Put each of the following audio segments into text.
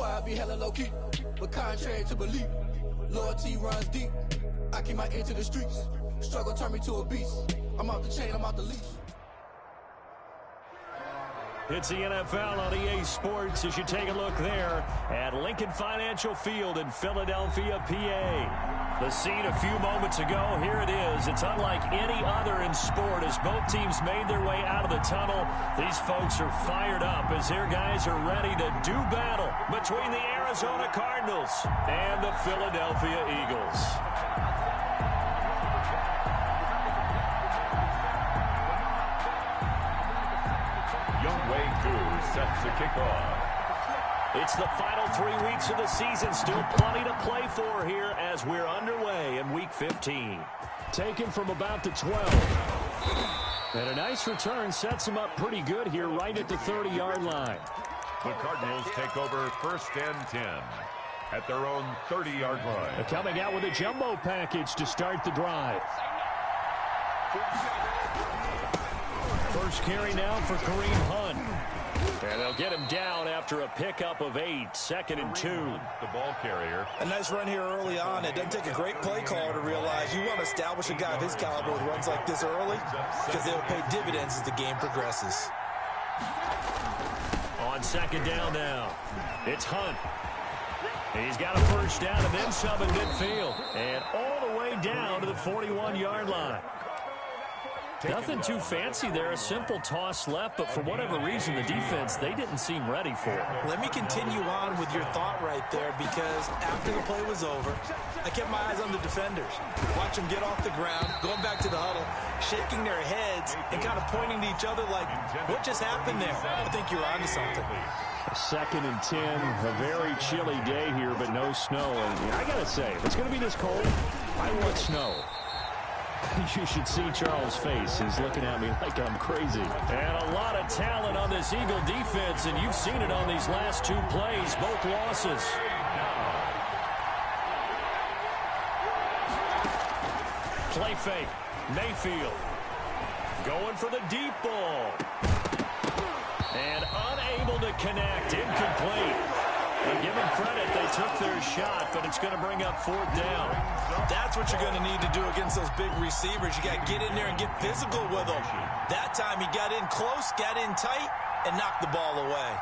Swear I be hella low-key, but contrary to belief, loyalty runs deep. I keep my ear to the streets. Struggle turned me to a beast. I'm off the chain, I'm off the leash. It's the NFL on EA Sports as you take a look there at Lincoln Financial Field in Philadelphia, PA. The scene a few moments ago, here it is. It's unlike any other in sport as both teams made their way out of the tunnel. These folks are fired up as their guys are ready to do battle between the Arizona Cardinals and the Philadelphia Eagles. Sets the kickoff. It's the final 3 weeks of the season. Still plenty to play for here as we're underway in Week 15. Taken from about the 12. And a nice return sets him up pretty good here right at the 30-yard line. The Cardinals take over 1st and 10 at their own 30-yard line. They're coming out with a jumbo package to start the drive. First carry now for Kareem Hunt. And they'll get him down after a pickup of 8, 2nd and 2. The ball carrier. A nice run here early on. It doesn't take a great play caller to realize you want to establish a guy of his caliber with runs like this early because they'll pay dividends as the game progresses. On 2nd down now, it's Hunt. He's got a first down and then some in midfield. And all the way down to the 41-yard line. Nothing too fancy there, a simple toss left, but for whatever reason, the defense, they didn't seem ready for it. Let me continue on with your thought right there because after the play was over, I kept my eyes on the defenders. Watch them get off the ground, going back to the huddle, shaking their heads and kind of pointing to each other like, what just happened there? I think you're onto something. 2nd and 10, a very chilly day here, but no snow. And I got to say, if it's going to be this cold, I want snow. You should see Charles' face. He's looking at me like I'm crazy. And a lot of talent on this Eagle defense, and you've seen it on these last 2 plays, both losses. Play fake. Mayfield going for the deep ball. And unable to connect. Incomplete. And give them credit, they took their shot, but it's going to bring up 4th down. That's what you're going to need to do against those big receivers. You got to get in there and get physical with them. That time he got in close, got in tight, and knocked the ball away.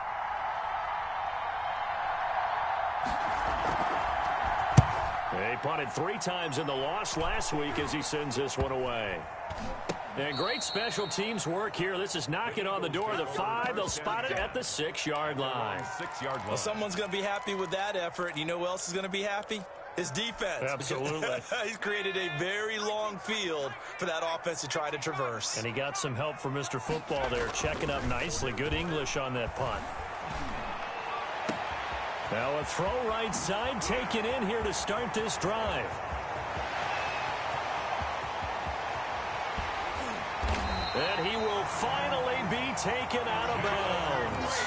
They punted 3 times in the loss last week as he sends this one away. And great special teams work here. This is knocking on the door of the 5. They'll spot it at the 6-yard line. 6-yard line. Well, someone's going to be happy with that effort. You know who else is going to be happy? His defense. Absolutely. He's created a very long field for that offense to try to traverse. And he got some help from Mr. Football there, checking up nicely. Good English on that punt. Now a throw right side taken in here to start this drive. And he will finally be taken out of bounds.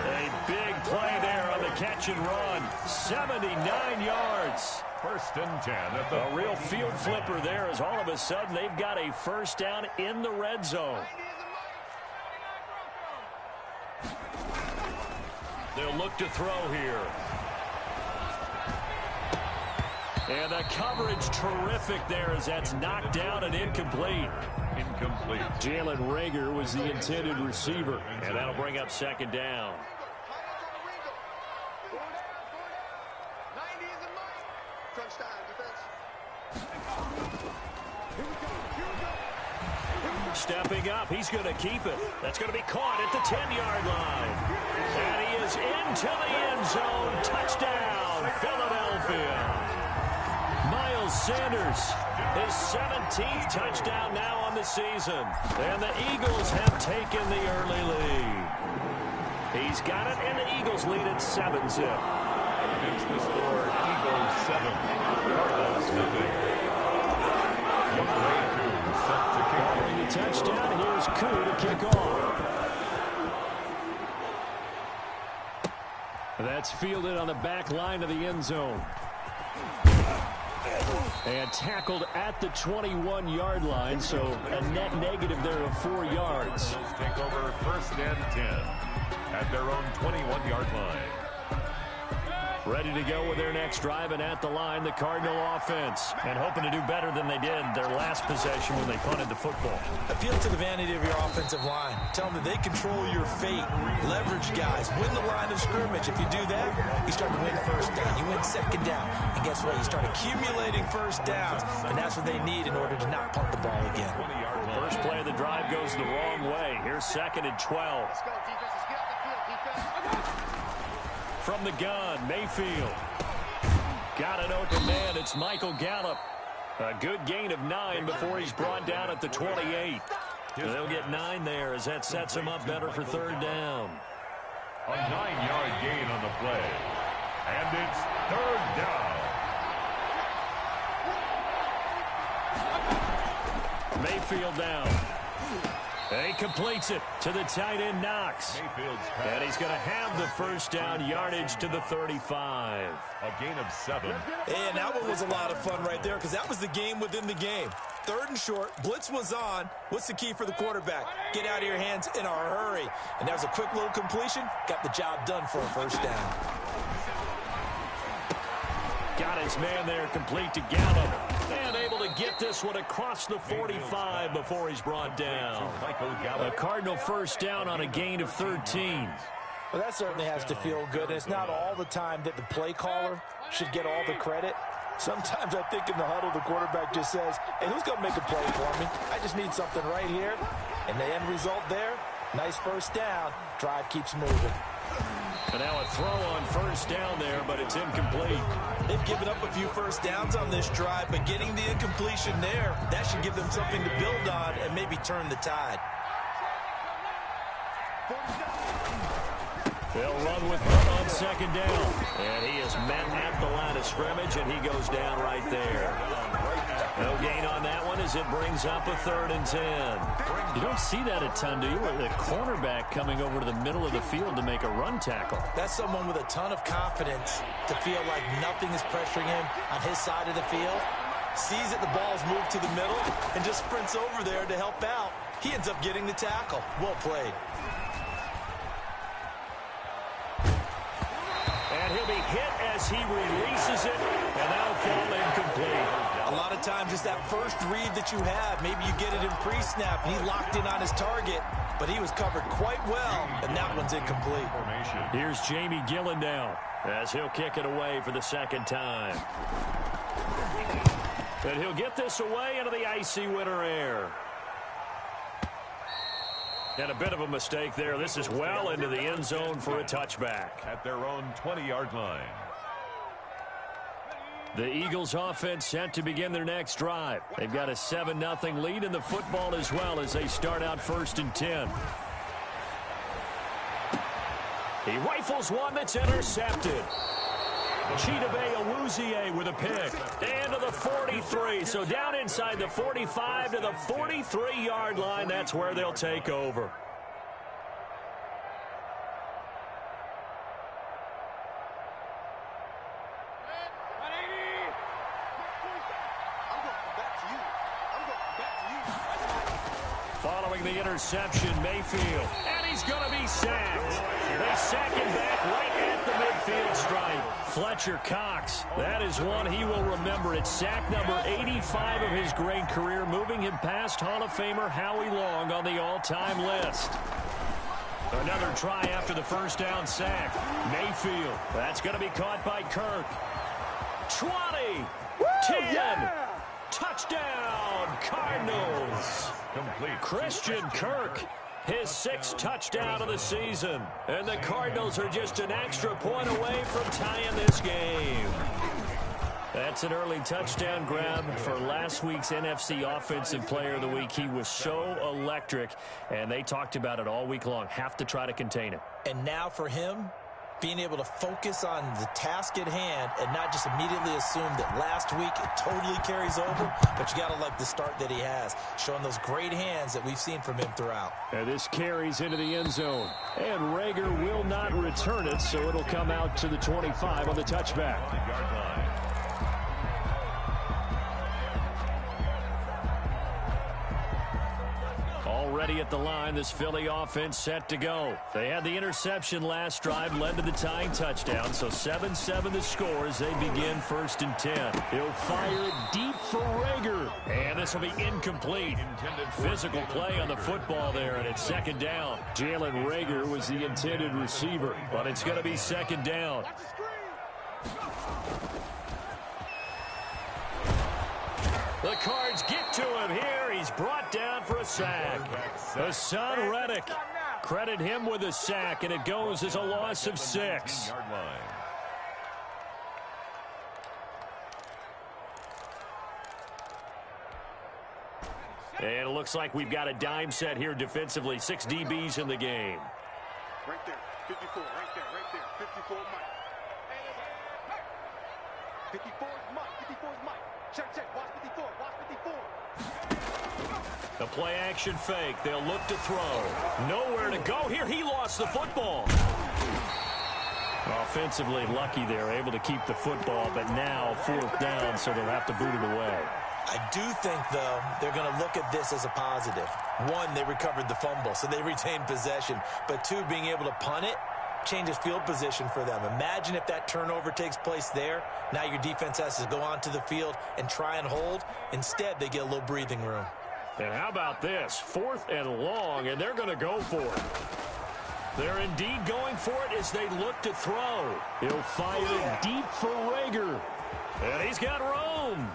A big play there on the catch and run. 79 yards. 1st and 10 at the a real field flipper there as all of a sudden they've got a first down in the red zone. They'll look to throw here. And the coverage terrific there as that's knocked down and incomplete. Incomplete. Jalen Reagor was the intended receiver. And that'll bring up 2nd down. Stepping up, he's going to keep it. That's going to be caught at the 10-yard line. And he is into the end zone. Touchdown, Philadelphia. Miles Sanders, his 17th touchdown now on the season. And the Eagles have taken the early lead. He's got it, and the Eagles lead at 7-zip. It's the score, Eagles 7, Cardinals nothing. Following the touchdown, here's Koo to kick off. That's fielded on the back line of the end zone. And tackled at the 21-yard line, so a net negative there of 4 yards. Take over 1st and 10 at their own 21-yard line. Ready to go with their next drive, and at the line, the Cardinal offense. And hoping to do better than they did their last possession when they punted the football. Appeal to the vanity of your offensive line. Tell them that they control your fate. Leverage guys. Win the line of scrimmage. If you do that, you start to win first down. You win second down. And guess what? You start accumulating first downs. And that's what they need in order to not punt the ball again. First play of the drive goes the wrong way. Here's 2nd and 12. Let's go, defenses. Get off the field, defense. From the gun, Mayfield. Got an open man. It's Michael Gallup. A good gain of 9 before he's brought down at the 28. They'll get 9 there as that sets him up better for 3rd down. A 9-yard gain on the play. And it's 3rd down. Mayfield down. He completes it to the tight end, Knox. And he's going to have the first down yardage to the 35. A gain of 7. And that one was a lot of fun right there because that was the game within the game. 3rd and short. Blitz was on. What's the key for the quarterback? Get out of your hands in a hurry. And that was a quick little completion. Got the job done for a first down. Got his man there complete to Gallup. And able to get this one across the 45 before he's brought down. A Cardinal first down on a gain of 13. Well, that certainly has to feel good. And it's not all the time that the play caller should get all the credit. Sometimes I think in the huddle, the quarterback just says, hey, who's going to make a play for me? I just need something right here. And the end result there, nice first down. Drive keeps moving. And now a throw on first down there, but it's incomplete. They've given up a few first downs on this drive, but getting the incompletion there, that should give them something to build on and maybe turn the tide. They'll run with one on 2nd down. And he is met at the line of scrimmage, and he goes down right there. No gain on that one as it brings up a 3rd and 10. You don't see that a ton, do you? The cornerback coming over to the middle of the field to make a run tackle. That's someone with a ton of confidence to feel like nothing is pressuring him on his side of the field. Sees that the ball's moved to the middle and just sprints over there to help out. He ends up getting the tackle. Well played. And he'll be hit as he releases it, and that'll fall incomplete. A lot of times it's that first read that you have. Maybe you get it in pre-snap, and he locked in on his target, but he was covered quite well, and that one's incomplete. Here's Jamie Gillen now as he'll kick it away for the 2nd time. And he'll get this away into the icy winter air. And a bit of a mistake there. This is well into the end zone for a touchback. At their own 20-yard line. The Eagles offense set to begin their next drive. They've got a 7-0 lead in the football as well as they start out 1st and 10. He rifles one that's intercepted. Chidobe Awuzie with a pick. And to the 43. So down inside the 45 to the 43-yard line. That's where they'll take over. Following the interception, Mayfield. And he's going to be sacked. They sack him back right at the midfield stripe. Fletcher Cox, that is one he will remember. It's sack number 85 of his great career, moving him past Hall of Famer Howie Long on the all-time list. Another try after the first down sack. Mayfield, that's going to be caught by Kirk. 20, 10, yeah! Touchdown, Cardinals. Complete. Christian Kirk, his 6th touchdown of the season. And the Cardinals are just an extra point away from tying this game. That's an early touchdown grab for last week's NFC Offensive Player of the Week. He was so electric, and they talked about it all week long. Have to try to contain him. And now for him, being able to focus on the task at hand and not just immediately assume that last week it totally carries over, but you got to like the start that he has, showing those great hands that we've seen from him throughout. And this carries into the end zone. And Rager will not return it, so it'll come out to the 25 on the touchback. Already ready at the line. This Philly offense set to go. They had the interception last drive, led to the tying touchdown. So 7-7 the score as they begin 1st and 10. He'll fire it deep for Rager. And this will be incomplete. Physical play on the football there, and it's 2nd down. Jalen Rager was the intended receiver, but it's going to be 2nd down. The Cards get to him here. He's brought down for a sack. Hassan Reddick. Credit him with a sack, and it goes as a loss of 6. And it looks like we've got a dime set here defensively. 6 DBs in the game. Right there, 54, right there, 54 Mike. 54 is Mike, 54 is Mike. Check, watch 54, watch 54. The play action fake. They'll look to throw. Nowhere to go here. He lost the football. Offensively lucky they're able to keep the football, but now 4th down, so they'll have to boot it away. I do think, though, they're going to look at this as a positive. 1, they recovered the fumble, so they retained possession. But 2, being able to punt it changes field position for them. Imagine if that turnover takes place there. Now your defense has to go onto the field and try and hold. Instead, they get a little breathing room. And how about this? 4th and long, and they're going to go for it. They're indeed going for it as they look to throw. He'll fire it deep for Rager. And he's got room.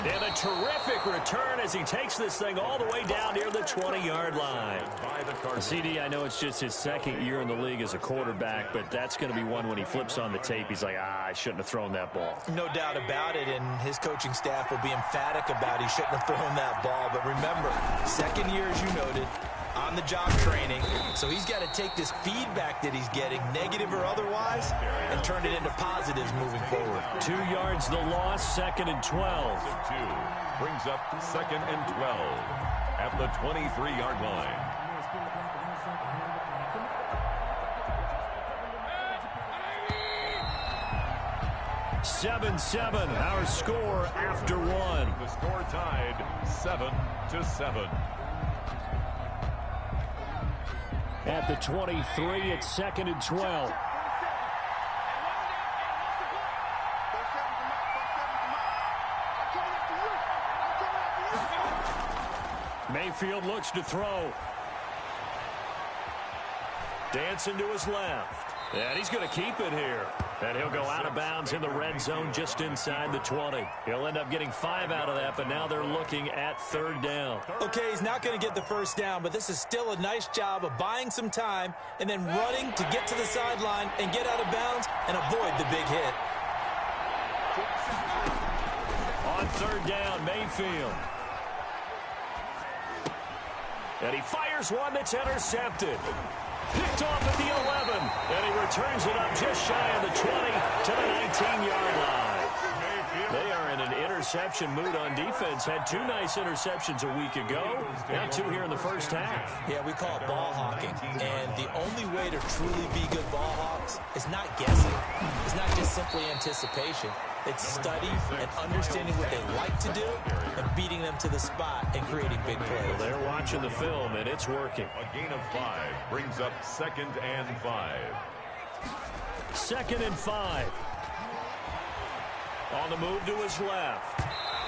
And a terrific return as he takes this thing all the way down near the 20-yard line. CD, I know it's just his 2nd year in the league as a quarterback, but that's going to be one when he flips on the tape. He's like, I shouldn't have thrown that ball. No doubt about it, and his coaching staff will be emphatic about he shouldn't have thrown that ball. But remember, 2nd year, as you noted, on-the-job training, so he's got to take this feedback that he's getting, negative or otherwise, and turn it into positives moving forward. 2 yards the loss, 2nd and 12. 2 brings up 2nd and 12 at the 23-yard line. (7-7) our score after 1. The score tied 7-7. At the 23, it's 2nd and 12. Mayfield looks to throw. Dancing to his left. And he's going to keep it here. And he'll go out of bounds in the red zone just inside the 20. He'll end up getting 5 out of that, but now they're looking at 3rd down. Okay, he's not going to get the 1st down, but this is still a nice job of buying some time and then running to get to the sideline and get out of bounds and avoid the big hit. On 3rd down, Mayfield. And he fires one that's intercepted. Picked off at the 11, and he returns it up just shy of the 20 to the 19-yard line. They are in an interception mood on defense. Had 2 nice interceptions a week ago. Now 2 here in the first half. Yeah, we call it ball hawking. And the only way to truly be good ball hawks is not guessing. It's not just simply anticipation. It's study and understanding what they like to do and beating them to the spot and creating big plays. Well, they're watching the film, and it's working. A gain of 5 brings up 2nd and 5. 2nd and 5. On the move to his left.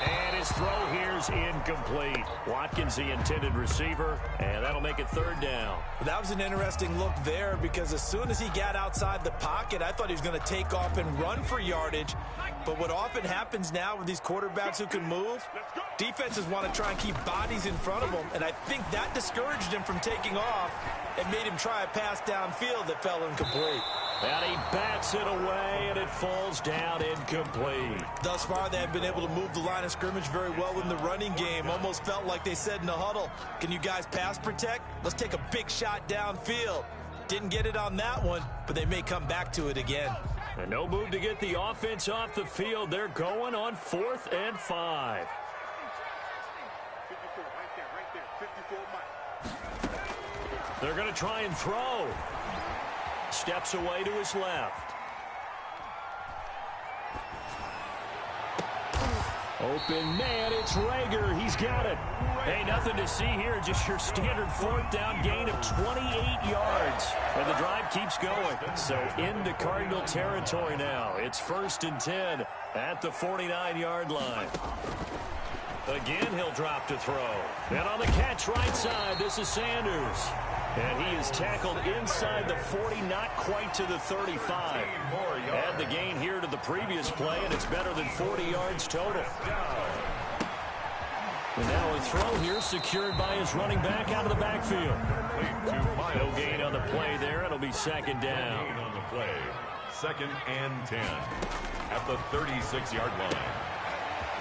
And his throw here is incomplete. Watkins, the intended receiver, and that'll make it 3rd down. That was an interesting look there because as soon as he got outside the pocket, I thought he was going to take off and run for yardage. But what often happens now with these quarterbacks who can move, defenses want to try and keep bodies in front of them, and I think that discouraged him from taking off and made him try a pass downfield that fell incomplete. And he bats it away, and it falls down incomplete. Thus far, they have been able to move the line of scrimmage very well in the running game. Almost felt like they said in the huddle, can you guys pass protect? Let's take a big shot downfield. Didn't get it on that one, but they may come back to it again. And no move to get the offense off the field. They're going on 4th and 5. 54, right there, 54 Mike. They're going to try and throw. Steps away to his left. Open man, it's Rager. He's got it. Hey, nothing to see here. Just your standard 4th down gain of 28 yards. And the drive keeps going. So into Cardinal territory now. It's 1st and 10 at the 49-yard line. Again, he'll drop to throw. And on the catch right side, this is Sanders. And he is tackled inside the 40, not quite to the 35. Add the gain here to the previous play, and it's better than 40 yards total. And now a throw here secured by his running back out of the backfield. No gain on the play there. It'll be 2nd down. On the play, 2nd and 10 at the 36-yard line.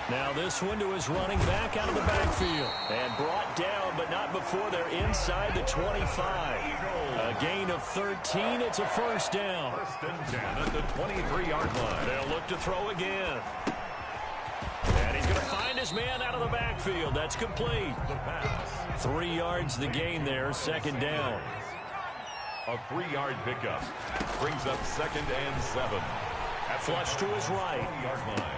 Now this one to his running back out of the backfield. And brought down, but not before they're inside the 25. A gain of 13. It's a 1st down. 1st and 10 at the 23-yard line. They'll look to throw again. And he's going to find his man out of the backfield. That's complete. The pass. 3 yards the gain there. 2nd down. A 3-yard pickup brings up 2nd and 7. At Flush to his right. 20-yard line.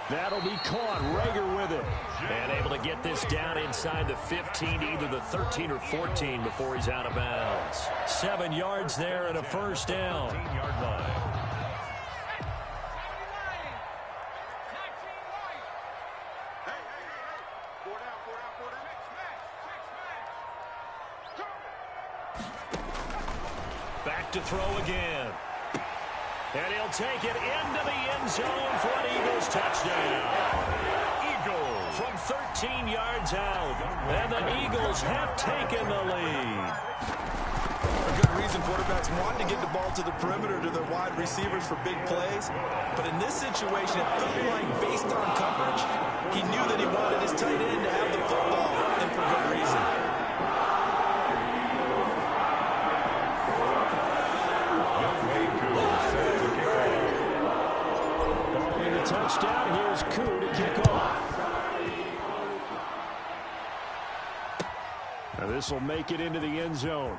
That'll be caught. Rager with it. And able to get this down inside the 15 to either the 13 or 14 before he's out of bounds. 7 yards there and a 1st down. 15-yard line. Back to throw again. And he'll take it into the end zone for an Eagles touchdown. Eagles from 13 yards out. And the Eagles have taken the lead. For good reason, quarterbacks want to get the ball to the perimeter to their wide receivers for big plays. But in this situation, it felt like based on coverage, he knew that he wanted his tight end to have the football, and for good reason. Touchdown. Here's Koo to kick off. Now this will make it into the end zone.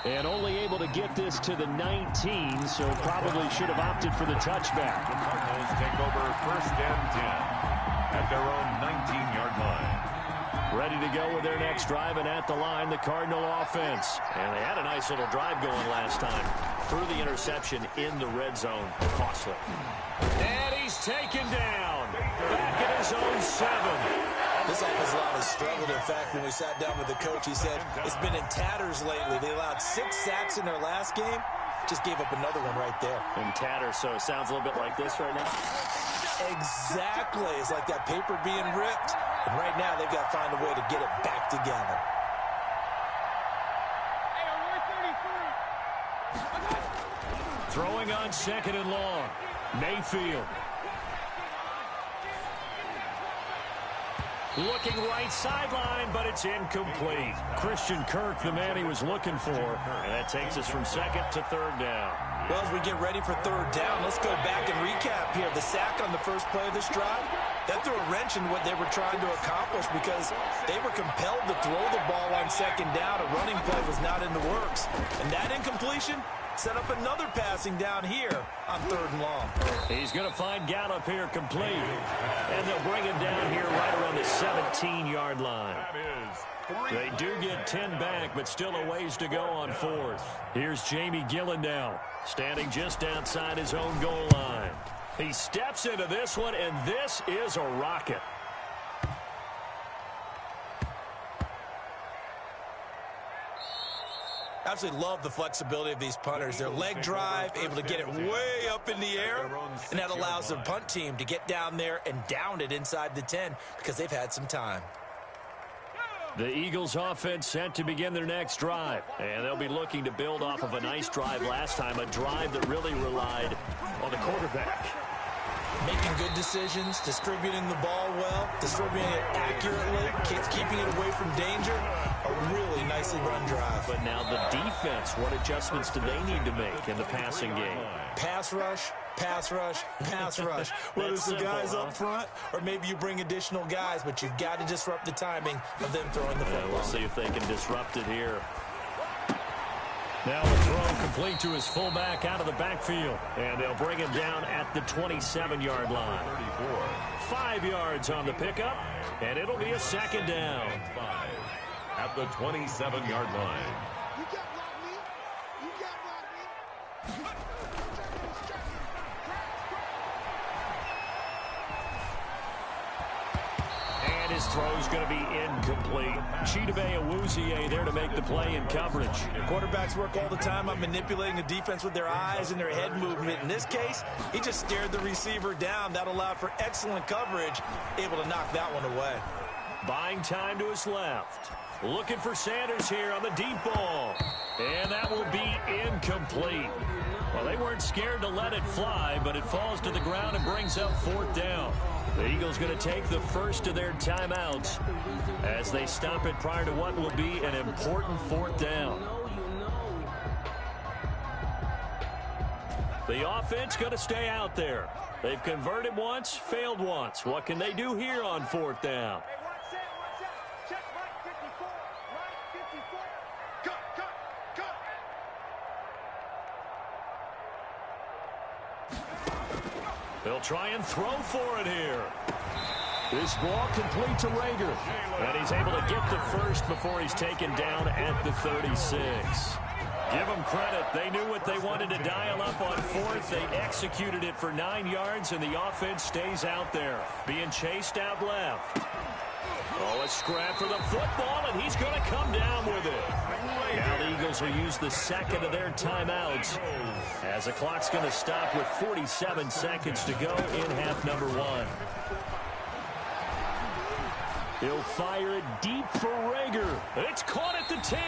And only able to get this to the 19, so probably should have opted for the touchback. The Cardinals take over 1st and 10 at their own 19-yard line. Ready to go with their next drive, and at the line, the Cardinal offense. And they had a nice little drive going last time. Through the interception in the red zone. Costly. And he's taken down. Back at his own 7. This offensive line has struggled. In fact, when we sat down with the coach, he said it's been in tatters lately. They allowed 6 sacks in their last game. Just gave up another one right there. In tatters, so it sounds a little bit like this right now. Exactly. It's like that paper being ripped. And right now, they've got to find a way to get it back together. Throwing on 2nd and long. Mayfield. Looking right sideline, but it's incomplete. Christian Kirk, the man he was looking for. And that takes us from 2nd to 3rd down. Well, as we get ready for 3rd down, let's go back and recap here. The sack on the first play of this drive, that threw a wrench in what they were trying to accomplish because they were compelled to throw the ball on 2nd down. A running play was not in the works. And that incompletion set up another passing down here on 3rd and long. He's going to find Gallup here complete. And they'll bring him down here right around the 17-yard line. They do get 10 back, but still a ways to go on 4th. Here's Jamie Gillen now, standing just outside his own goal line. He steps into this one, and this is a rocket. Absolutely love the flexibility of these punters. Their leg drive, able to get it way up in the air, and that allows the punt team to get down there and down it inside the 10 because they've had some time. The Eagles offense set to begin their next drive, and they'll be looking to build off of a nice drive last time, a drive that really relied on the quarterback. Making good decisions, distributing the ball well, distributing it accurately, keeping it away from danger. A really nicely run drive. But now the defense, what adjustments do they need to make in the passing game? Pass rush, pass rush, pass rush. Whether it's the guys up front or maybe you bring additional guys, but you've got to disrupt the timing of them throwing the football. We'll see if they can disrupt it here. Now a throw complete to his fullback out of the backfield. And they'll bring him down at the 27-yard line. 5 yards on the pickup, and it'll be a second down. 5 at the 27-yard line. You can't block me. You can't block me. And his throw's going to be incomplete. Chidobe Awuzie there to make the play in coverage. Quarterbacks work all the time on manipulating the defense with their eyes and their head movement. In this case, he just stared the receiver down. That allowed for excellent coverage, able to knock that one away. Buying time to his left. Looking for Sanders here on the deep ball. And that will be incomplete. Well, they weren't scared to let it fly, but it falls to the ground and brings up 4th down. The Eagles going to take the first of their timeouts as they stop it prior to what will be an important 4th down. The offense going to stay out there. They've converted once, failed once. What can they do here on 4th down? Hey, watch out. Check right 54. Right 54. Cut. They'll try and throw for it here. This ball complete to Rager. And he's able to get the first before he's taken down at the 36. Give them credit. They knew what they wanted to dial up on 4th. They executed it for 9 yards, and the offense stays out there. Being chased out left. Oh, a scrap for the football, and he's going to come down with it. Now the Eagles will use the second of their timeouts as the clock's going to stop with 47 seconds to go in half number 1. He'll fire it deep for Rager. It's caught at the 10.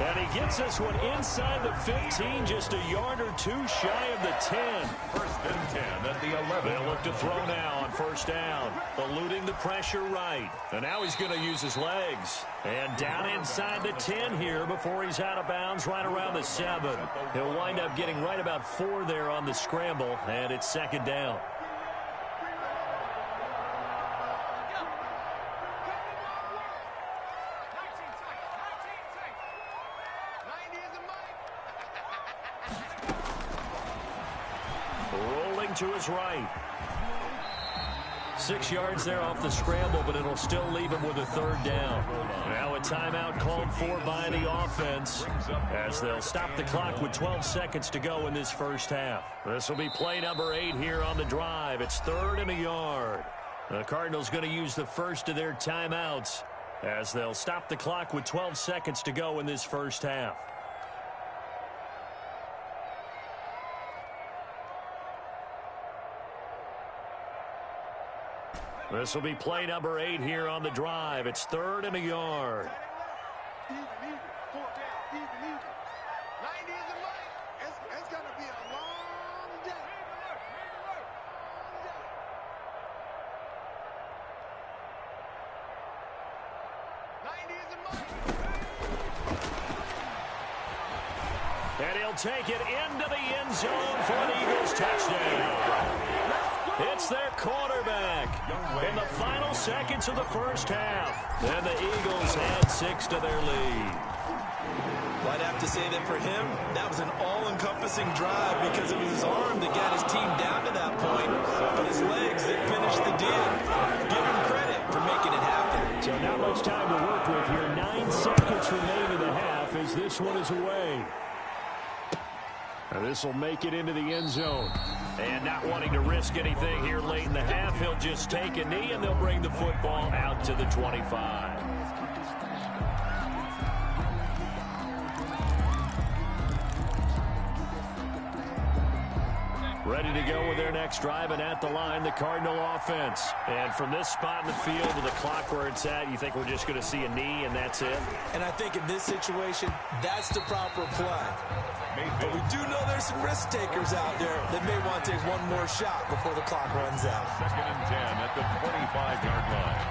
And he gets this one inside the 15, just a yard or two shy of the 10. 1st and 10 at the 11. They'll look to throw now on 1st down. Eluding the pressure right. And now he's going to use his legs. And down inside the 10 here before he's out of bounds right around the 7. He'll wind up getting right about 4 there on the scramble. And it's 2nd down. To his right. 6 yards there off the scramble, but it'll still leave him with a 3rd down. Now a timeout called for by the offense as they'll stop the clock with 12 seconds to go in this first half. This will be play number 8 here on the drive. It's 3rd and a yard. The Cardinals going to use the first of their timeouts as they'll stop the clock with 12 seconds to go in this first half. This will be play number 8 here on the drive. It's 3rd and a yard. Easy. 4 down. Easy. 90 is the money. It's going to be a long day. And he'll take it into the end zone for an Eagles touchdown. It's their quarterback in the final seconds of the first half. And the Eagles add 6 to their lead. Well, I'd have to say that for him, that was an all-encompassing drive because it was his arm that got his team down to that point, but his legs that finished the deal. Give him credit for making it happen. So not much time to work with here. 9 seconds remain in the half as this one is away. And this will make it into the end zone. And not wanting to risk anything here late in the half, he'll just take a knee, and they'll bring the football out to the 25. Ready to go with their next drive, and at the line, the Cardinal offense. And from this spot in the field with the clock where it's at, you think we're just going to see a knee and that's it? And I think in this situation, that's the proper play. But we do know there's some risk takers out there that may want to take one more shot before the clock runs out. 2nd and 10 at the 25-yard line.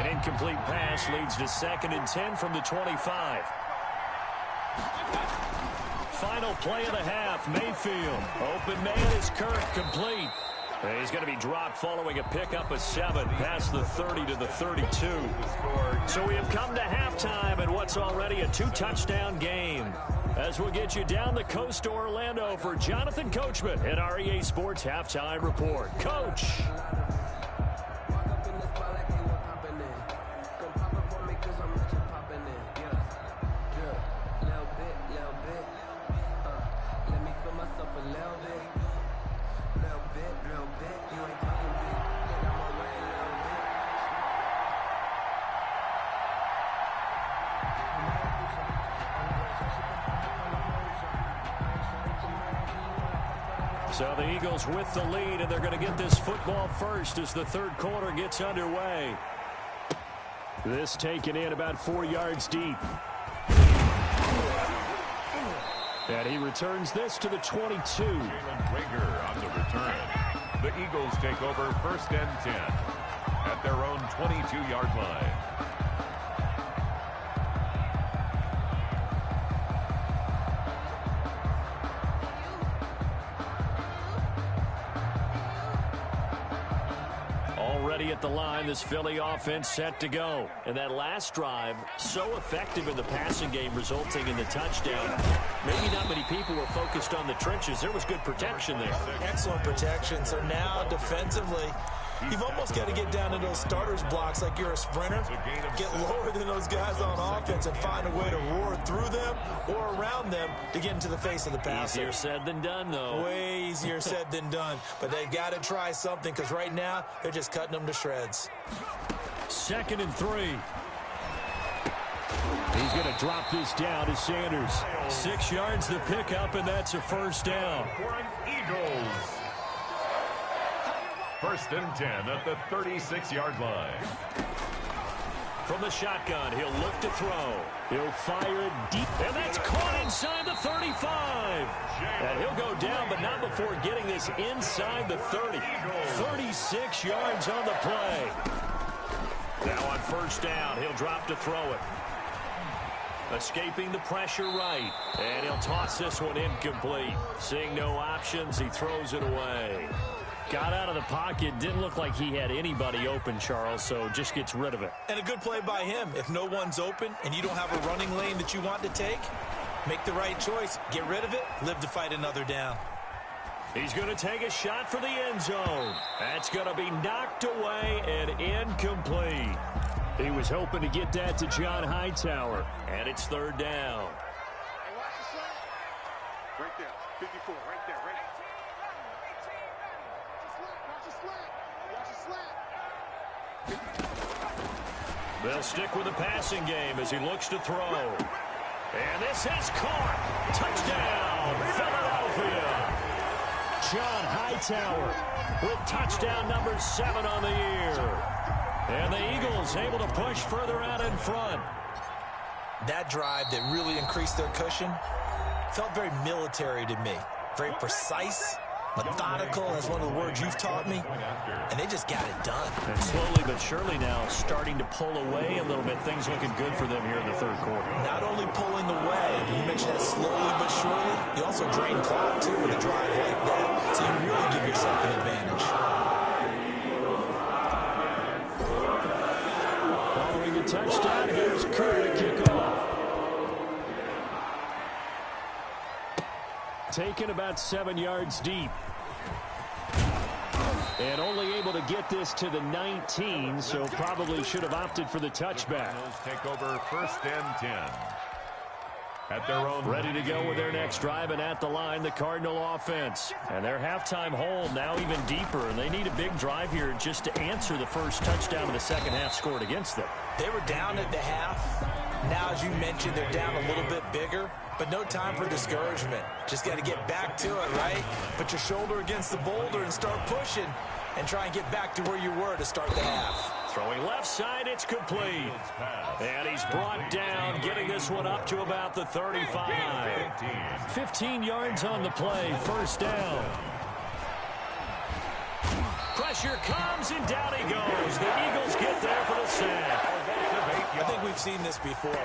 An incomplete pass leads to 2nd and 10 from the 25. Final play of the half, Mayfield. Open man is Kirk, complete. And he's going to be dropped following a pickup of 7 past the 30 to the 32. So we have come to halftime in what's already a 2-touchdown game. as we'll get you down the coast to Orlando for Jonathan Coachman at our EA Sports Halftime Report. Coach. So the Eagles with the lead, and they're going to get this football first as the third quarter gets underway. This taken in about 4 yards deep. And he returns this to the 22. Jalen Rager on the return. The Eagles take over 1st and 10 at their own 22-yard line. Already at the line, this Philly offense set to go. And that last drive, so effective in the passing game, resulting in the touchdown. Maybe not many people were focused on the trenches. There was good protection there. Excellent protection. So now defensively, you've almost got to get down to those starters blocks like you're a sprinter. Get lower than those guys on offense and find a way to roar through them or around them to get into the face of the passer. Easier said than done, though. Way easier said than done. But they've got to try something because right now they're just cutting them to shreds. 2nd and 3. He's going to drop this down to Sanders. 6 yards the pickup, and that's a first down. Eagles. 1st and 10 at the 36-yard line. From the shotgun, he'll look to throw. He'll fire it deep, and that's caught inside the 35. And he'll go down, but not before getting this inside the 30. 36 yards on the play. Now on 1st down, he'll drop to throw it. Escaping the pressure right, and he'll toss this one incomplete. Seeing no options, he throws it away. Got out of the pocket, didn't look like he had anybody open, Charles, so just gets rid of it. And a good play by him. If no one's open and you don't have a running lane that you want to take, make the right choice. Get rid of it, live to fight another down. He's going to take a shot for the end zone. That's going to be knocked away and incomplete. He was hoping to get that to John Hightower, and it's 3rd down. Hey, watch the slant. Right there, 54, right there, right there. They'll stick with the passing game as he looks to throw. And this is caught. Touchdown, Philadelphia. John Hightower with touchdown number 7 on the year. And the Eagles able to push further out in front. That drive that really increased their cushion felt very military to me. Very precise, methodical, that's one of the words you've taught me, and they just got it done. And slowly but surely now starting to pull away a little bit. Things looking good for them here in the 3rd quarter. Not only pulling away, but you mentioned that slowly but surely, you also drain clock too with a drive like that, so you really give yourself an advantage. Following the touchdown, here's Kerr to kick off. Taken about 7 yards deep. And only able to get this to the 19, so probably should have opted for the touchback. Take over 1st and 10 at their own. Ready to go with their next drive, and at the line, the Cardinal offense. And their halftime hole now even deeper, and they need a big drive here just to answer the first touchdown of the second half scored against them. They were down at the half. Now, as you mentioned, they're down a little bit bigger, but no time for discouragement. Just got to get back to it, right? Put your shoulder against the boulder and start pushing and try and get back to where you were to start the half. Throwing left side, it's complete. And he's brought down, getting this one up to about the 35. 15 yards on the play, 1st down. Pressure comes, and down he goes. The Eagles get there for the sack. I think we've seen this before.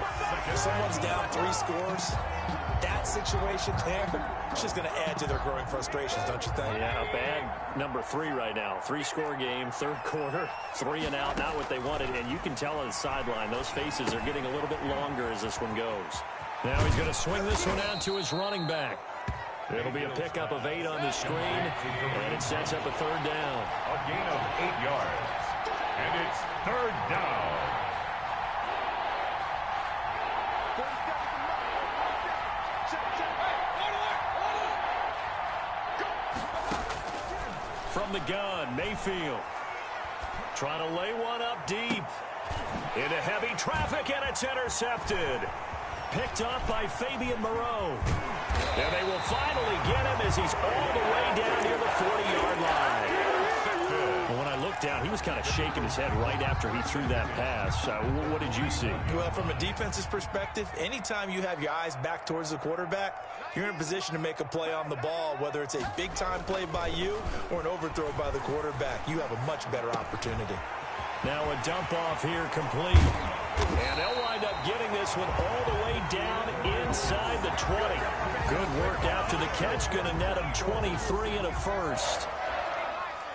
If someone's down 3 scores, that situation there, it's just going to add to their growing frustrations, don't you think? Yeah, bad number 3 right now. 3-score game, 3rd quarter, 3 and out, not what they wanted. And you can tell on the sideline, those faces are getting a little bit longer as this one goes. Now he's going to swing this one out to his running back. It'll be a pickup of 8 on the screen, and it sets up a third down. A gain of 8 yards. And it's third down. From the gun, Mayfield. Trying to lay one up deep. Into heavy traffic, and it's intercepted. Picked up by Fabian Moreau. And they will finally get him as he's all the way down near the 40-yard line. Well, when I looked down, he was kind of shaking his head right after he threw that pass. What did you see? Well, from a defense's perspective, anytime you have your eyes back towards the quarterback, you're in a position to make a play on the ball, whether it's a big-time play by you or an overthrow by the quarterback. You have a much better opportunity. Now a dump off here complete. And they'll wind up getting this one all the way down inside the 20. Good work after the catch. Going to net him 23 and a first.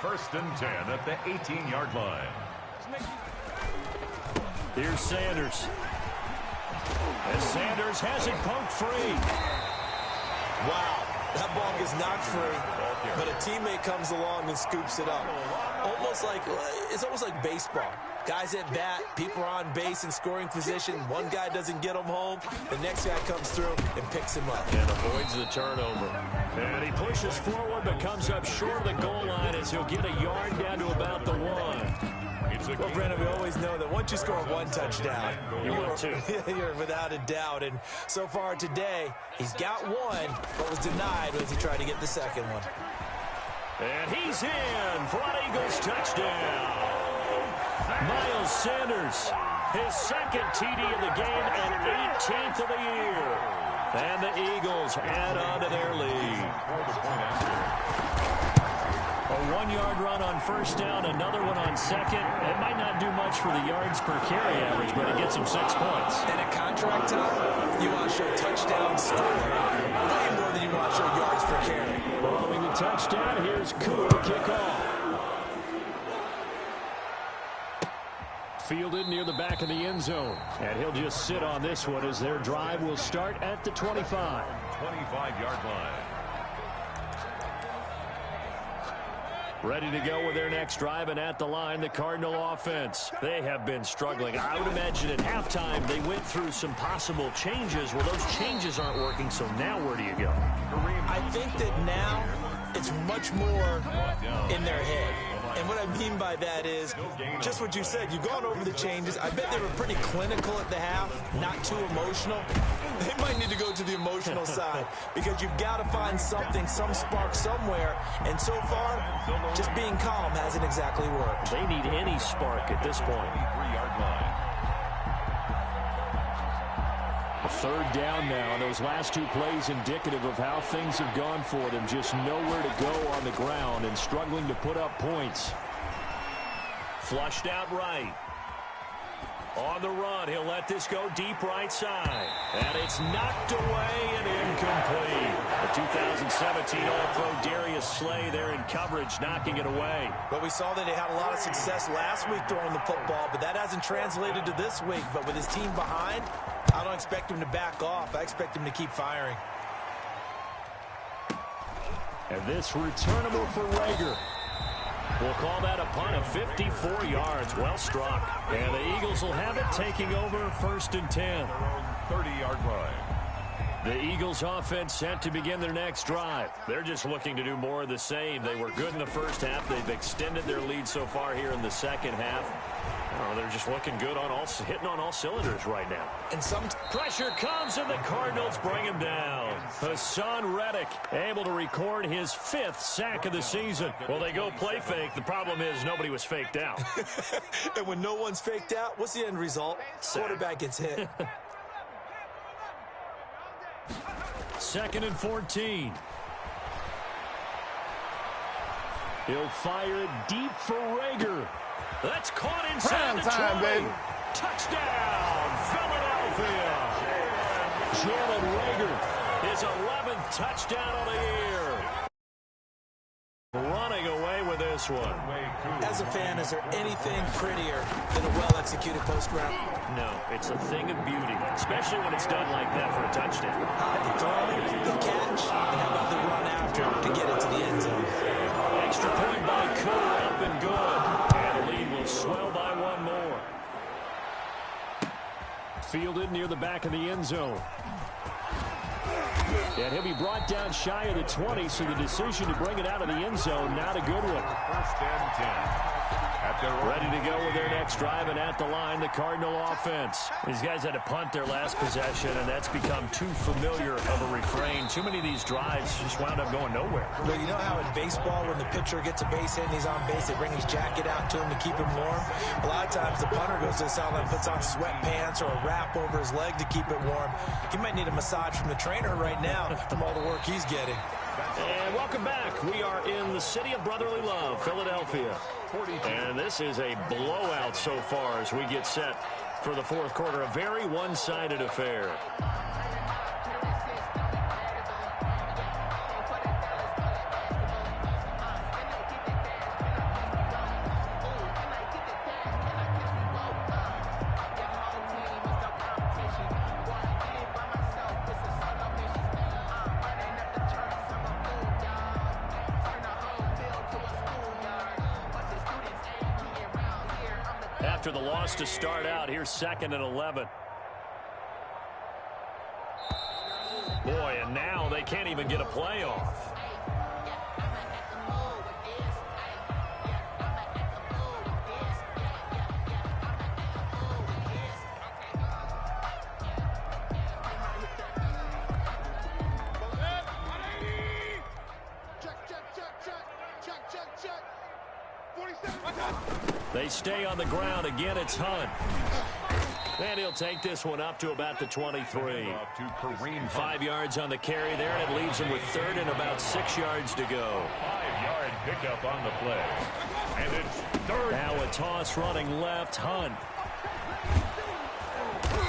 First and 10 at the 18-yard line. Here's Sanders. And Sanders has it poked free. Wow, that ball gets knocked free, but a teammate comes along and scoops it up. It's almost like baseball. Guys at bat, people are on base in scoring position. One guy doesn't get him home. The next guy comes through and picks him up. And avoids the turnover. And he pushes forward but comes up short of the goal line as he'll get a yard down to about the 1. Well, Brandon, we always know that once you score one touchdown, you're without a doubt. And so far today, he's got one, but was denied as he tried to get the second one. And he's in for an Eagles touchdown. Miles Sanders, his second TD of the game and 18th of the year. And the Eagles add on to their lead. A 1-yard run on first down, another one on second. It might not do much for the yards per carry average, but it gets him 6 points. And at contract time, you want to show touchdown score way more than you want to show yards per carry. Following the touchdown, here's Koo to kick off. Fielded near the back of the end zone. And he'll just sit on this one as their drive will start at the 25. 25-yard line. Ready to go with their next drive, and at the line, the Cardinal offense. They have been struggling. I would imagine at halftime they went through some possible changes. Well, those changes aren't working, so now where do you go? I think that now it's much more in their head. And what I mean by that is just what you said. You've gone over the changes. I bet they were pretty clinical at the half, not too emotional. They might need to go to the emotional side because you've got to find something, some spark somewhere. And so far, just being calm hasn't exactly worked. They need any spark at this point. 3-yard line. A third down now. Those last 2 plays indicative of how things have gone for them. Just nowhere to go on the ground and struggling to put up points. Flushed out right. On the run, he'll let this go deep right side. And it's knocked away and incomplete. The 2017 All-Pro Darius Slay there in coverage, knocking it away. But we saw that he had a lot of success last week throwing the football, but that hasn't translated to this week. But with his team behind, I don't expect him to back off. I expect him to keep firing. And this returnable for Rager. We'll call that a punt of 54 yards. Well struck. And the Eagles will have it, taking over first and 10. 30-yard line. The Eagles offense set to begin their next drive. They're just looking to do more of the same. They were good in the first half. They've extended their lead so far here in the second half. Oh, they're just looking good on hitting on all cylinders right now. And some pressure comes, and the Cardinals bring him down. Hassan Reddick able to record his 5th sack of the season. Well, they go play fake. The problem is nobody was faked out. And when no one's faked out, what's the end result? Quarterback gets hit. 2nd and 14. He'll fire it deep for Rager. That's caught inside the 20. Baby. Touchdown, Philadelphia. Jalen Rager, his 11th touchdown of the year. Running away with it. this one. As a fan, is there anything prettier than a well-executed post route? No, it's a thing of beauty, especially when it's done like that for a touchdown. The throw, the catch, and how about the run after to get into the end zone? Extra point by Cooper, up and good. And the lead will swell by one more. Fielded near the back of the end zone. And he'll be brought down shy of the 20, so the decision to bring it out of the end zone, not a good one. First and 10. Ready to go with their next drive, and at the line, the Cardinal offense. These guys had to punt their last possession, and that's become too familiar of a refrain. Too many of these drives just wound up going nowhere. Well, you know how in baseball, when the pitcher gets a base hit and he's on base, they bring his jacket out to him to keep him warm? A lot of times, the punter goes to the sideline, puts on sweatpants or a wrap over his leg to keep it warm. He might need a massage from the trainer right now from all the work he's getting. And welcome back. We are in the city of brotherly love, Philadelphia. And this is a blowout so far as we get set for the fourth quarter. A very one-sided affair. After the loss to start out, here's 2nd and 11. Boy, and now they can't even get a play off. They stay on the ground. Again, it's Hunt. And he'll take this one up to about the 23. 5 yards on the carry there, and it leaves him with 3rd and about 6 yards to go. 5-yard pickup on the play. And it's 3rd. Now a toss running left, Hunt.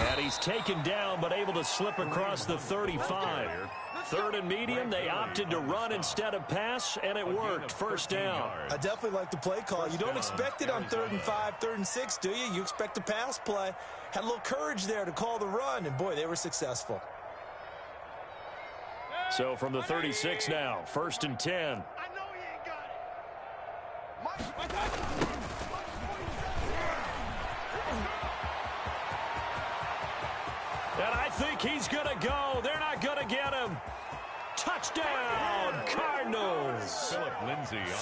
And he's taken down, but able to slip across the 35. 3rd and medium, they opted to run instead of pass, and it worked. First down. I definitely like the play call. You don't expect it on 3rd and 5, 3rd and 6, do you? You expect a pass play. Had a little courage there to call the run, and boy, they were successful. So from the 36 now, 1st and 10. I know he ain't got it. And I think he's going to go. They're not going to get him. Touchdown, Cardinals.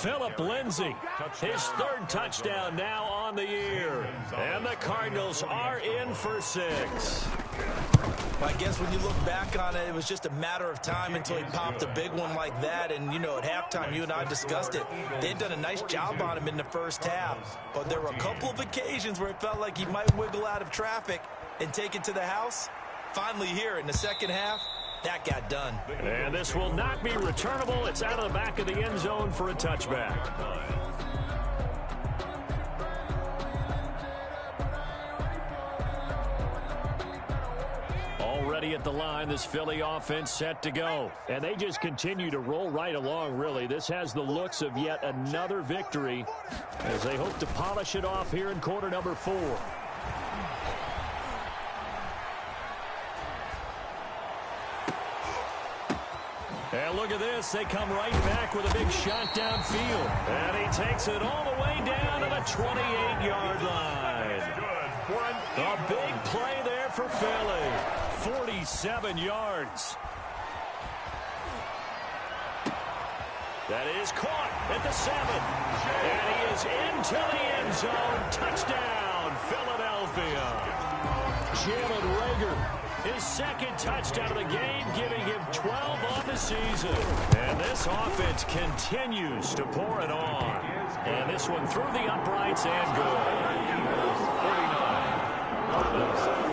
Philip Lindsay, his 3rd touchdown now on the year. And the Cardinals are in for 6. Well, I guess when you look back on it, it was just a matter of time until he popped a big one like that. And, you know, at halftime, you and I discussed it. They'd done a nice job on him in the first half. But there were a couple of occasions where it felt like he might wiggle out of traffic and take it to the house. Finally here in the second half, that got done. And this will not be returnable. It's out of the back of the end zone for a touchback. Already at the line, this Philly offense set to go. And they just continue to roll right along, really. This has the looks of yet another victory as they hope to polish it off here in quarter number 4. And look at this. They come right back with a big shot downfield. And he takes it all the way down to the 28-yard line. A big play there for Philly. 47 yards. That is caught at the 7. And he is into the end zone. Touchdown, Philadelphia. Jalen Reagor. His 2nd touchdown of the game, giving him 12 on the season. And this offense continues to pour it on. And this one through the uprights and good.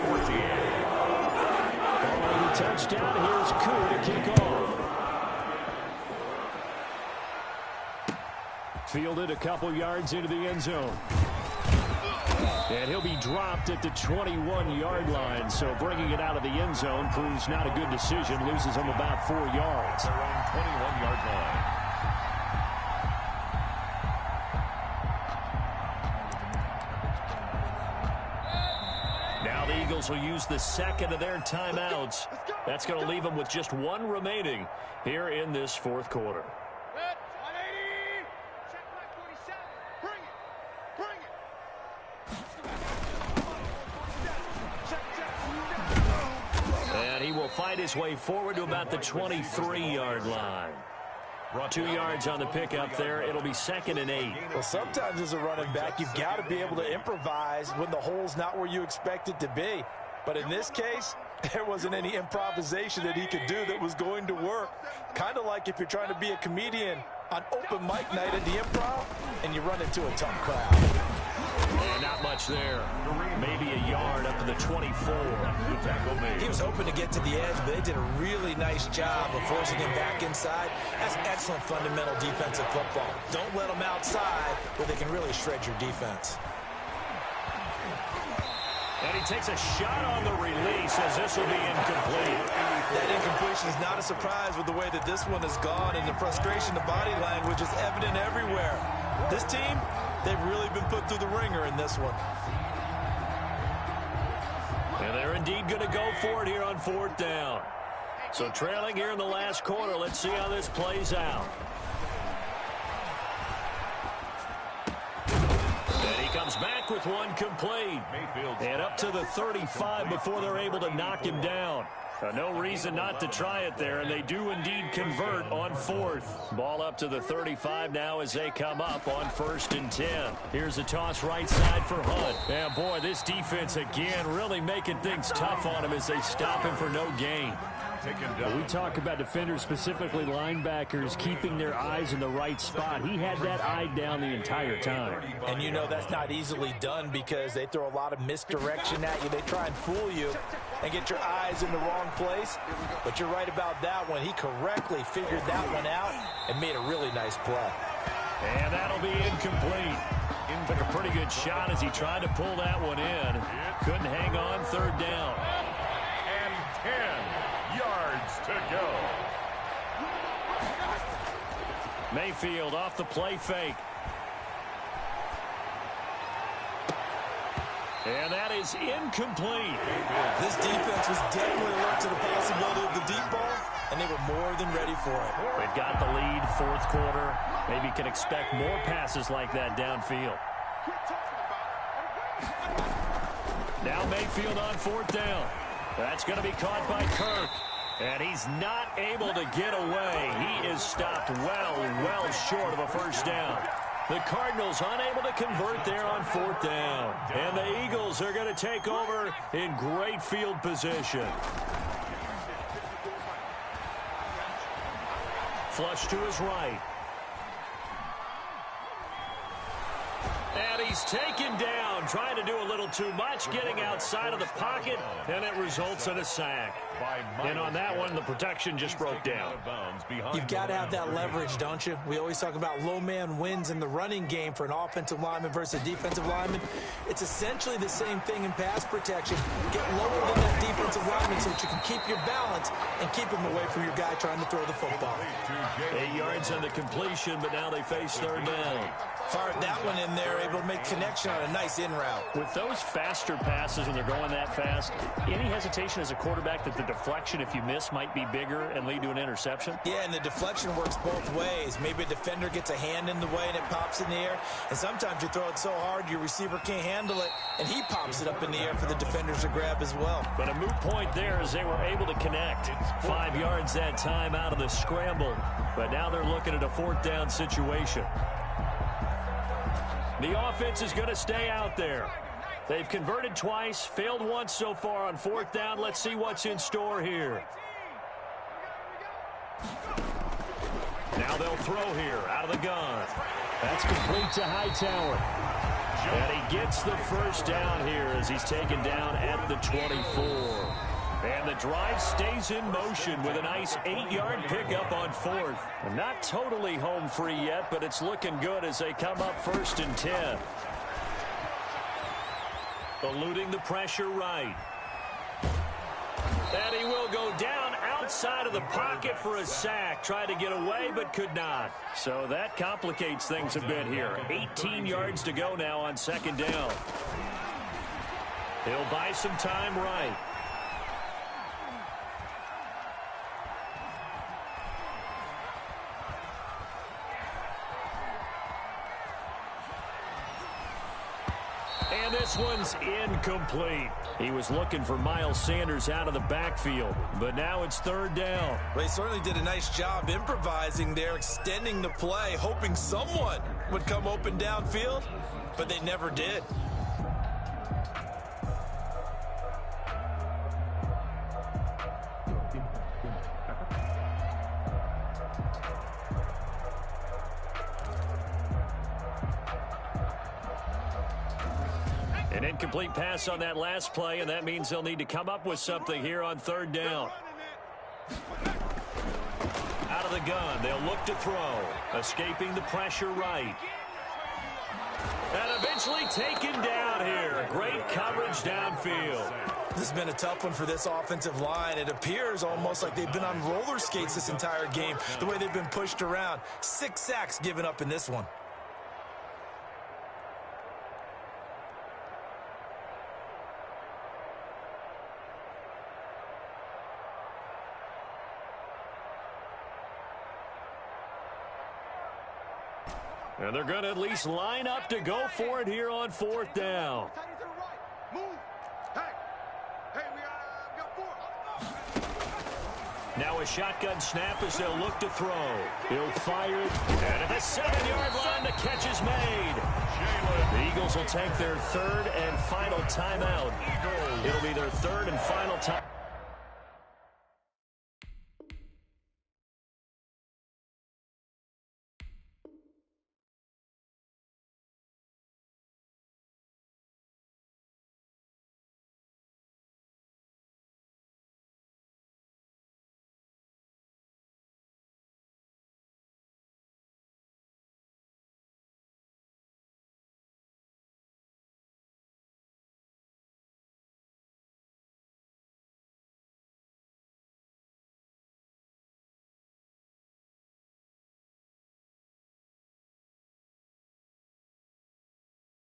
49. Following the touchdown, here's Koo to kick off. Fielded a couple yards into the end zone. And he'll be dropped at the 21-yard line, so bringing it out of the end zone proves not a good decision. Loses him about 4 yards. Their own 21-yard line. Eagles will use the second of their timeouts. That's going to leave them with just one remaining here in this fourth quarter. Check back 47. Bring it. Bring it. And he will fight his way forward to about the 23-yard line. 2 yards on the pickup there. It'll be 2nd and 8. Well, sometimes as a running back, you've got to be able to improvise when the hole's not where you expect it to be. But in this case, there wasn't any improvisation that he could do that was going to work. Kind of like if you're trying to be a comedian on open mic night at the Improv and you run into a tough crowd. And not much there. Maybe a yard up to the 24. He was hoping to get to the edge, but they did a really nice job of forcing him back inside. That's excellent fundamental defensive football. Don't let them outside where they can really shred your defense. And he takes a shot on the release as this will be incomplete. That incompletion is not a surprise with the way that this one has gone, and the frustration, the body language is evident everywhere. This team, they've really been put through the ringer in this one. And they're indeed going to go for it here on 4th down. So trailing here in the last quarter, let's see how this plays out. And he comes back with one complete. And up to the 35 before they're able to knock him down. No reason not to try it there, and they do indeed convert on 4th. Ball up to the 35 now as they come up on 1st and 10. Here's a toss right side for Hunt. And boy, this defense again really making things tough on him as they stop him for no gain. We talk about defenders, specifically linebackers, keeping their eyes in the right spot. He had that eye down the entire time. And you know that's not easily done because they throw a lot of misdirection at you. They try and fool you and get your eyes in the wrong place. But you're right about that one. He correctly figured that one out and made a really nice play. And that'll be incomplete. Took a pretty good shot as he tried to pull that one in. Couldn't hang on 3rd down. And 10 yards to go. Mayfield off the play fake. And that is incomplete. This defense was definitely alert to the possibility of the deep ball, and they were more than ready for it. They've got the lead, 4th quarter. Maybe can expect more passes like that downfield. Now Mayfield on 4th down. That's going to be caught by Kirk. And he's not able to get away. He is stopped well short of a 1st down. The Cardinals unable to convert there on 4th down. And the Eagles are going to take over in great field position. Flush to his right. And he's taken down, trying to do a little too much, getting outside of the pocket, and it results in a sack. And on that one, the protection just broke down. You've got to have that leverage, don't you? We always talk about low man wins in the running game for an offensive lineman versus a defensive lineman. It's essentially the same thing in pass protection. Get lower than that defensive lineman so that you can keep your balance and keep him away from your guy trying to throw the football. 8 yards on the completion, but now they face 3rd down. Fired that one in there, able to make connection on a nice in route. With those faster passes when they're going that fast, any hesitation as a quarterback that the deflection, if you miss, might be bigger and lead to an interception? Yeah, and the deflection works both ways. Maybe a defender gets a hand in the way and it pops in the air. And sometimes you throw it so hard your receiver can't handle it, and he pops it up in the air for the defenders to grab as well. But a moot point there as they were able to connect. 5 yards that time out of the scramble. But now they're looking at a 4th down situation. The offense is going to stay out there. They've converted twice, failed once so far on 4th down. Let's see what's in store here. Now they'll throw here out of the gun. That's complete to Hightower. And he gets the 1st down here as he's taken down at the 24. And the drive stays in motion with a nice 8-yard pickup on 4th. Not totally home free yet, but it's looking good as they come up 1st and 10. Eluding the pressure right. And he will go down outside of the pocket for a sack. Tried to get away, but could not. So that complicates things a bit here. 18 yards to go now on 2nd down. He'll buy some time right. And this one's incomplete. He was looking for Miles Sanders out of the backfield, but now it's third down. Well, he certainly did a nice job improvising there, extending the play, hoping someone would come open downfield, but they never did. An incomplete pass on that last play, and that means they'll need to come up with something here on third down. Out of the gun, they'll look to throw. Escaping the pressure right. And eventually taken down here. Great coverage downfield. This has been a tough one for this offensive line. It appears almost like they've been on roller skates this entire game, the way they've been pushed around. 6 sacks given up in this one. And they're going to at least line up to go for it here on fourth down. Now a shotgun snap as they'll look to throw. He'll fire it. And at the 7-yard line, the catch is made. The Eagles will take their third and final timeout. It'll be their third and final time.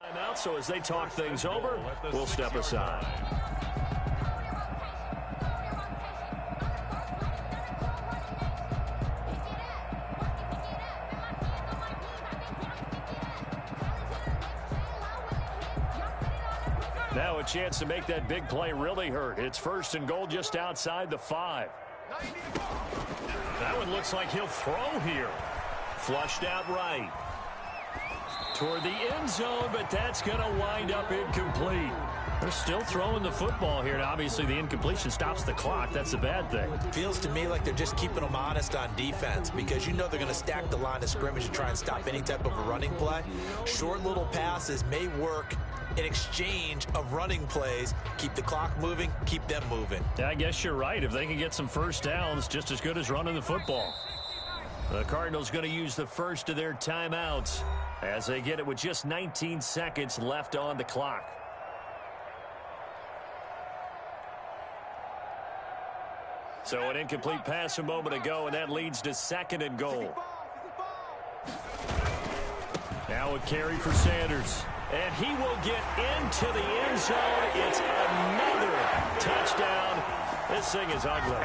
Timeout, so as they talk things over, we'll step aside. Now a chance to make that big play really hurt. It's first and goal just outside the 5. That one looks like he'll throw here. Flushed out right. Toward the end zone, but that's going to wind up incomplete. They're still throwing the football here, and obviously the incompletion stops the clock. That's a bad thing. Feels to me like they're just keeping them honest on defense because you know they're going to stack the line of scrimmage and try and stop any type of a running play. Short little passes may work in exchange of running plays. Keep the clock moving, keep them moving. Yeah, I guess you're right. If they can get some first downs, just as good as running the football. The Cardinals going to use the first of their timeouts as they get it with just 19 seconds left on the clock. So an incomplete pass a moment ago, and that leads to second and goal. Now a carry for Sanders. And he will get into the end zone. It's another touchdown. This thing is ugly.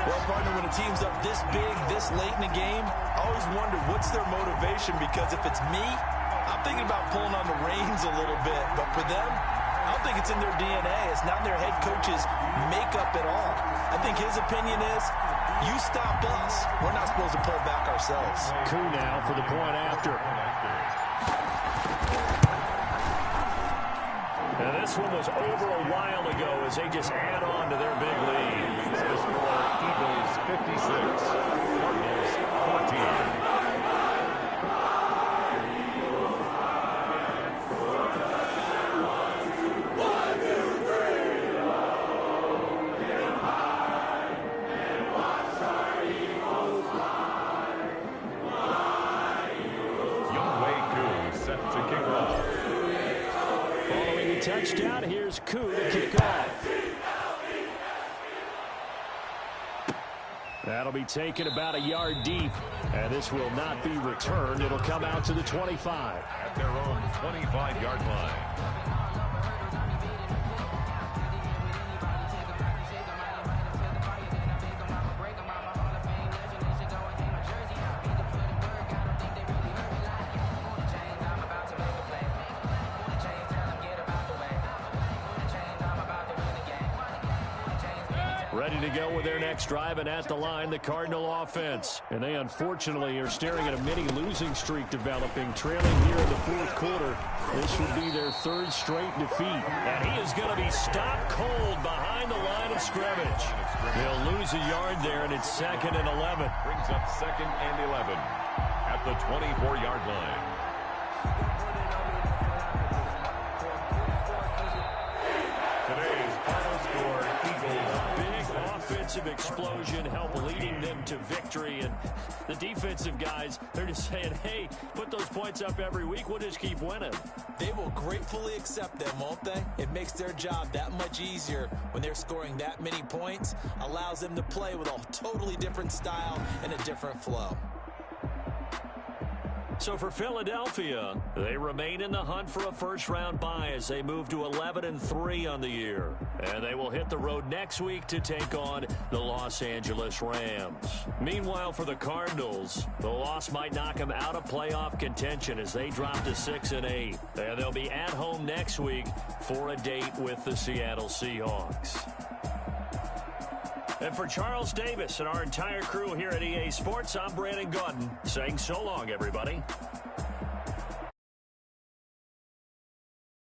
Well, partner, when a team's up this big, this late in the game, I always wonder what's their motivation, because if it's me, I'm thinking about pulling on the reins a little bit. But for them, I don't think it's in their DNA. It's not in their head coach's makeup at all. I think his opinion is, you stop us, we're not supposed to pull back ourselves. Coup now for the point after. Now this one was over a while ago as they just add on to their big lead. The score, Eagles 56, Cardinals 14. Touchdown. Here's Coup to kick off. That'll be taken about a yard deep, and this will not be returned. It'll come out to the 25. At their own 25-yard line. ready to go with their next drive, and at the line, the Cardinal offense. And they unfortunately are staring at a mini losing streak developing, trailing here in the fourth quarter. This would be their third straight defeat. And he is going to be stopped cold behind the line of scrimmage. He'll lose a yard there, and it's 2nd and 11. Brings up 2nd and 11 at the 24-yard line. Today's final score, Eagles. Big offensive explosion help leading them to victory. And the defensive guys, they're just saying, hey, put those points up every week. We'll just keep winning. They will gratefully accept them, won't they? It makes their job that much easier when they're scoring that many points. Allows them to play with a totally different style and a different flow. So for Philadelphia, they remain in the hunt for a first-round bye as they move to 11-3 on the year. And they will hit the road next week to take on the Los Angeles Rams. Meanwhile, for the Cardinals, the loss might knock them out of playoff contention as they drop to 6-8. And they'll be at home next week for a date with the Seattle Seahawks. And for Charles Davis and our entire crew here at EA Sports, I'm Brandon Gaudin saying so long, everybody.